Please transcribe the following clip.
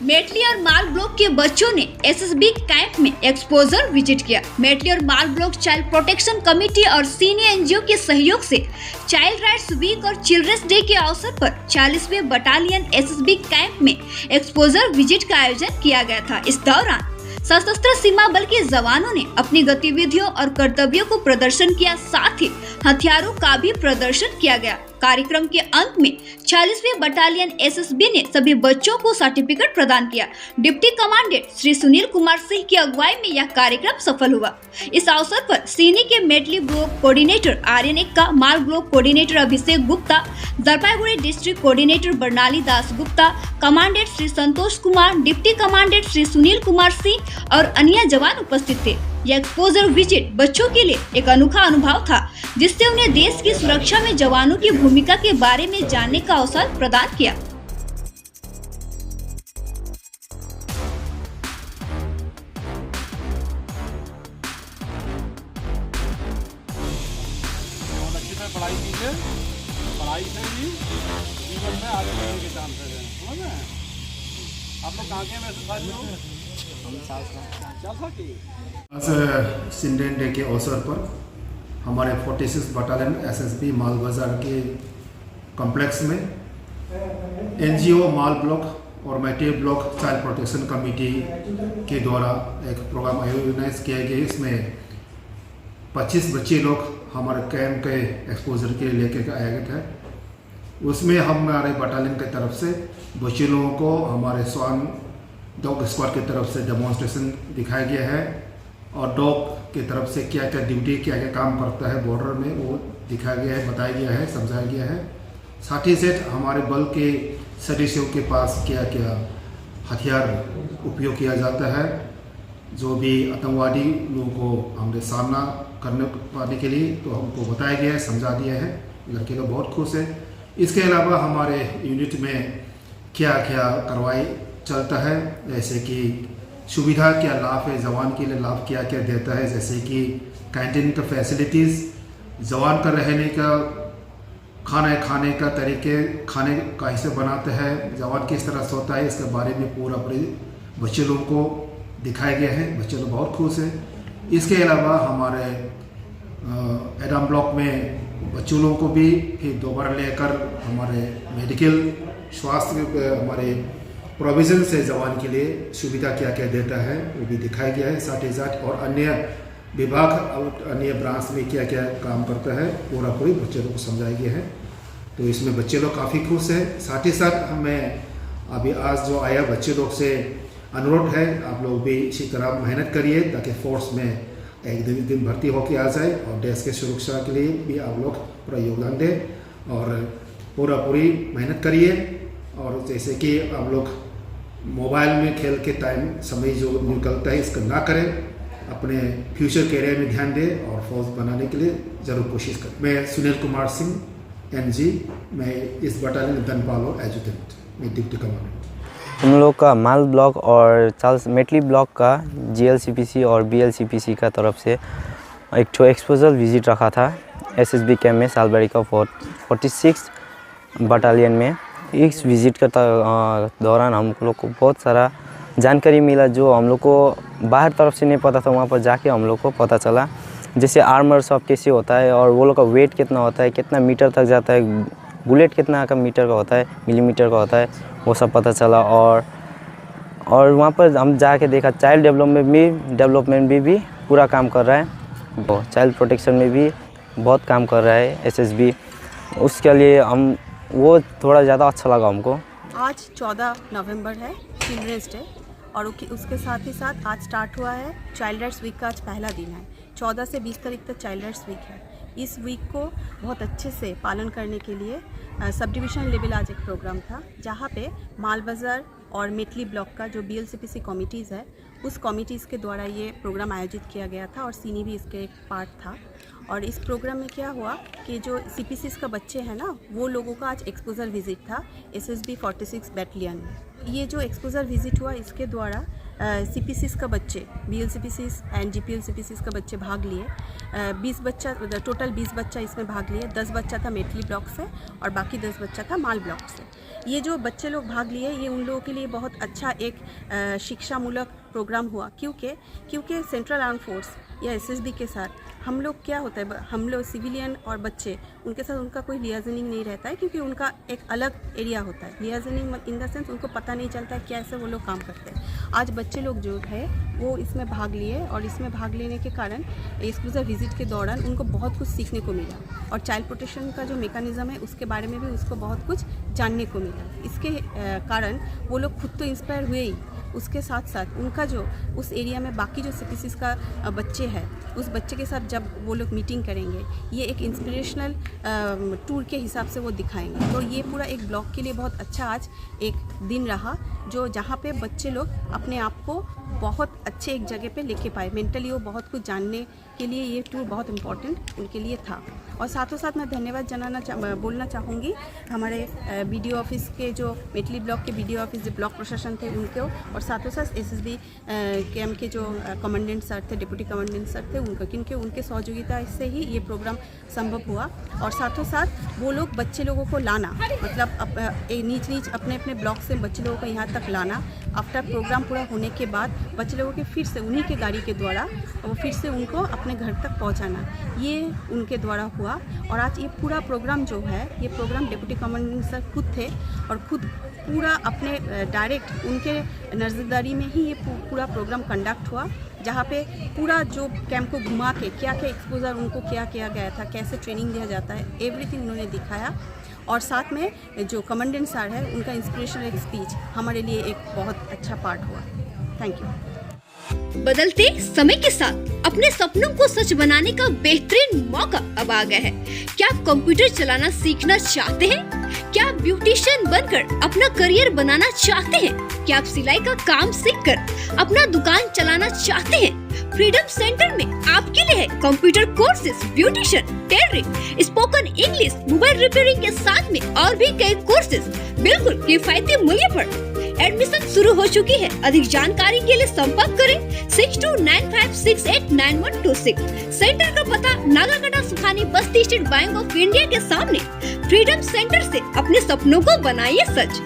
मेटली और माल ब्लॉक के बच्चों ने एसएसबी कैंप में एक्सपोजर विजिट किया। मेटली और माल ब्लॉक चाइल्ड प्रोटेक्शन कमेटी और सीनियर एनजीओ के सहयोग से चाइल्ड राइट्स वीक और चिल्ड्रंस डे के अवसर पर 40वें बटालियन एसएसबी कैंप में एक्सपोजर विजिट का आयोजन किया गया था। इस दौरान सशस्त्र सीमा बल के जवानों ने अपनी गतिविधियों और कर्तव्यों को प्रदर्शन किया, साथ ही हथियारों का भी प्रदर्शन किया गया। कार्यक्रम के अंत में 40वें बटालियन एसएसबी ने सभी बच्चों को सर्टिफिकेट प्रदान किया। डिप्टी कमांडेंट श्री सुनील कुमार सिंह की अगुवाई में यह कार्यक्रम सफल हुआ। इस अवसर पर सीनी के मेटली ब्लॉक कोऑर्डिनेटर आर्यन एक्का, माल block coordinator Abhishek Gupta, Jalpaiguri district coordinator Barnali Das Gupta, commandant Shri Santosh Kumar, deputy commandant Shri Sunil Kumar Singh और अन्य जवान उपस्थित थे। यह एक्सपोजर विजिट बच्चों के लिए एक अनोखा अनुभव था, जिससे उन्हें देश की सुरक्षा में जवानों की भूमिका के बारे में जानने का अवसर प्रदान किया। पढ़ाई कीजिए, पढ़ाई से ही जीवन में आगे बढ़ने के चांसेस हैं। समझ में आप लोग कहाँ के वैसे आज चिल्ड्रन डे के अवसर पर हमारे 46 बटालियन एसएसबी माल बाजार के कॉम्प्लेक्स में एनजीओ माल ब्लॉक और मेटली ब्लॉक चाइल्ड प्रोटेक्शन कमेटी के द्वारा एक प्रोग्राम ऑर्गेनाइज किया गया। इसमें 25 बच्चे लोग हमारे कैंप के एक्सपोजर के लिए लेकर आए गए थे। उसमें हमारे बटालियन की तरफ से बच्चे लोगों को हमारे स्वान डॉग स्क्वाड की तरफ से डेमोन्स्ट्रेशन दिखाया गया है और डॉग की तरफ से क्या क्या ड्यूटी, क्या क्या काम करता है बॉर्डर में, वो दिखाया गया है, बताया गया है, समझाया गया है। साथ ही साथ हमारे बल के सदस्यों के पास क्या क्या हथियार उपयोग किया जाता है, जो भी आतंकवादी लोगों को हमने सामना करने पाने के लिए तो हमको बताया गया है, समझा दिया है। लड़के लोग बहुत खुश है। इसके अलावा हमारे यूनिट में क्या क्या कार्रवाई चलता है, जैसे कि सुविधा क्या लाभ है, जवान के लिए लाभ क्या क्या देता है, जैसे कि कैंटीन का फैसिलिटीज़, जवान का रहने का, खाने का तरीके, खाने कैसे बनाते हैं, जवान किस तरह सोता है, इसके बारे में पूरा बच्चे लोगों को दिखाया गया है। बच्चे लोग बहुत खुश हैं। इसके अलावा हमारे एडम ब्लॉक में बच्चों लोगों को भी फिर दोबारा लेकर हमारे मेडिकल स्वास्थ्य हमारे प्रोविज़न से जवान के लिए सुविधा क्या क्या देता है वो भी दिखाया गया है। साथ ही साथ और अन्य विभाग और अन्य ब्रांच में क्या क्या काम करता है पूरी बच्चे लोग को समझाया गया है। तो इसमें बच्चे लोग काफ़ी खुश हैं। साथ ही साथ हमें अभी आज जो आया बच्चे लोग से अनुरोध है, आप लोग भी इसी तरह मेहनत करिए ताकि फोर्स में एक दिन भर्ती होकर आ जाए और देश के सुरक्षा के लिए भी आप लोग पूरा योगदान दें और पूरी मेहनत करिए। और जैसे कि आप लोग मोबाइल में खेल के टाइम समय जो निकलता है इसका ना करें, अपने फ्यूचर कैरियर में ध्यान दें और फौज बनाने के लिए ज़रूर कोशिश करें। मैं सुनील कुमार सिंह एनजी, मैं इस बटालियन धनपाल एजुटेंट में डिप्टी कमांडेंट। हम लोग का माल ब्लॉक और चार्ल्स मेटली ब्लॉक का जीएलसीपीसी और बीएलसीपीसी का तरफ से एक ठो एक्सपोजर विजिट रखा था एसएसबी कैंप में सालबाड़ी का 46 बटालियन में। इस विज़िट का दौरान हम लोग को बहुत सारा जानकारी मिला जो हम लोग को बाहर तरफ से नहीं पता था। वहाँ पर जाके हम लोग को पता चला, जैसे आर्मर सब कैसे होता है और वो लोग का वेट कितना होता है, कितना मीटर तक जाता है, बुलेट कितना का मीटर का होता है, मिलीमीटर का होता है, वो सब पता चला। और वहाँ पर हम जाके देखा चाइल्ड डेवलपमेंट भी पूरा काम कर रहा है, चाइल्ड प्रोटेक्शन में भी बहुत काम कर रहा है एसएसबी। उसके लिए हम वो थोड़ा ज़्यादा अच्छा लगा हमको। आज 14 नवंबर है, चिल्ड्रंस डे, और उसके साथ ही साथ आज स्टार्ट हुआ है चाइल्ड राइट्स वीक का। आज पहला दिन है, 14 से 20 तारीख तक चाइल्ड राइट्स वीक है। इस वीक को बहुत अच्छे से पालन करने के लिए सब डिवीज़न लेवल आज एक प्रोग्राम था, जहाँ पे माल बाजार और मेटली ब्लॉक का जो बीएलसीपीसी कमिटीज़ है उस कमिटीज़ के द्वारा ये प्रोग्राम आयोजित किया गया था और सीनी भी इसके एक पार्ट था। और इस प्रोग्राम में क्या हुआ कि जो सीपीसीज का बच्चे हैं ना, वो लोगों का आज एक्सपोजर विजिट था एसएसबी 46 बैटालियन में। ये जो एक्सपोजर विजिट हुआ इसके द्वारा CPCs का बच्चे, BLCPCs एंड GPLCPCs का बच्चे भाग लिए। 20 बच्चा, टोटल 20 बच्चा इसमें भाग लिए। 10 बच्चा था मेटली ब्लॉक से और बाकी 10 बच्चा था माल ब्लॉक से। ये जो बच्चे लोग भाग लिए, ये उन लोगों के लिए बहुत अच्छा एक शिक्षामूलक प्रोग्राम हुआ, क्योंकि सेंट्रल आर्म फोर्स या SSB के साथ हम लोग क्या होता है, हम लोग सिविलियन और बच्चे, उनके साथ उनका कोई लियाजनिंग नहीं रहता है, क्योंकि उनका एक अलग एरिया होता है। लियाजनिंग इन द सेंस उनको पता नहीं चलता है कैसे वो लोग काम करते हैं। आज बच्चे लोग जो है वो इसमें भाग लिए, और इसमें भाग लेने के कारण एक्सपोजर विजिट के दौरान उनको बहुत कुछ सीखने को मिला, और चाइल्ड प्रोटेक्शन का जो मेकानिज़म है उसके बारे में भी उसको बहुत कुछ जानने को मिला। इसके कारण वो लोग खुद तो इंस्पायर हुए ही, उसके साथ साथ उनका जो उस एरिया में बाकी जो CPCs का बच्चे हैं, उस बच्चे के साथ जब वो लोग मीटिंग करेंगे, ये एक इंस्पिरेशनल टूर के हिसाब से वो दिखाएंगे। तो ये पूरा एक ब्लॉक के लिए बहुत अच्छा आज एक दिन रहा, जो जहाँ पे बच्चे लोग अपने आप को बहुत अच्छे एक जगह पे लेके पाए। मेंटली वो बहुत कुछ जानने के लिए ये टूर बहुत इम्पोर्टेंट उनके लिए था। और साथों साथ मैं धन्यवाद बोलना चाहूँगी हमारे BDO ऑफिस के, जो मेटली ब्लॉक के BDO ऑफिस, जो ब्लॉक प्रशासन थे उनको, और साथों साथ SSB कैम्प के जो कमांडेंट सर थे, डिप्टी कमांडेंट सर थे उनको, क्योंकि उनके सहयोगिता से ही ये प्रोग्राम संभव हुआ। और साथों साथ वो लोग बच्चे लोगों को लाना, मतलब नीच अपने अपने ब्लॉक से बच्चे लोगों को यहाँ तक लाना, आफ्टर प्रोग्राम पूरा होने के बाद बच्चे लोगों के फिर से उन्हीं के गाड़ी के द्वारा वो फिर से उनको अपने घर तक पहुँचाना, ये उनके द्वारा हुआ। और आज ये पूरा प्रोग्राम जो है, ये प्रोग्राम डिप्टी कमांडेंट सर खुद थे, और खुद पूरा अपने डायरेक्ट उनके नज़रदारी में ही ये पूरा प्रोग्राम कंडक्ट हुआ, जहाँ पे पूरा जो कैंप को घुमा के क्या क्या एक्सपोजर उनको क्या किया गया था, कैसे ट्रेनिंग दिया जाता है, एवरीथिंग उन्होंने दिखाया। और साथ में जो कमांडेंट सर है, उनका इंस्पिरेशनल स्पीच हमारे लिए एक बहुत अच्छा पार्ट हुआ। Thank you. बदलते समय के साथ अपने सपनों को सच बनाने का बेहतरीन मौका अब आ गया है। क्या आप कंप्यूटर चलाना सीखना चाहते हैं? क्या आप ब्यूटिशियन बनकर अपना करियर बनाना चाहते हैं? क्या आप सिलाई का काम सीखकर अपना दुकान चलाना चाहते हैं? फ्रीडम सेंटर में आपके लिए है computer courses, beautician, tailoring, spoken English, mobile repairing के साथ में और भी कई कोर्सेज बिल्कुल किफायती मूल्य पर। एडमिशन शुरू हो चुकी है। अधिक जानकारी के लिए संपर्क करें 6295689126। सेंटर का पता नागागढ़ सुखानी बस्ती स्टेट बैंक ऑफ इंडिया के सामने। फ्रीडम सेंटर से अपने सपनों को बनाइए सच।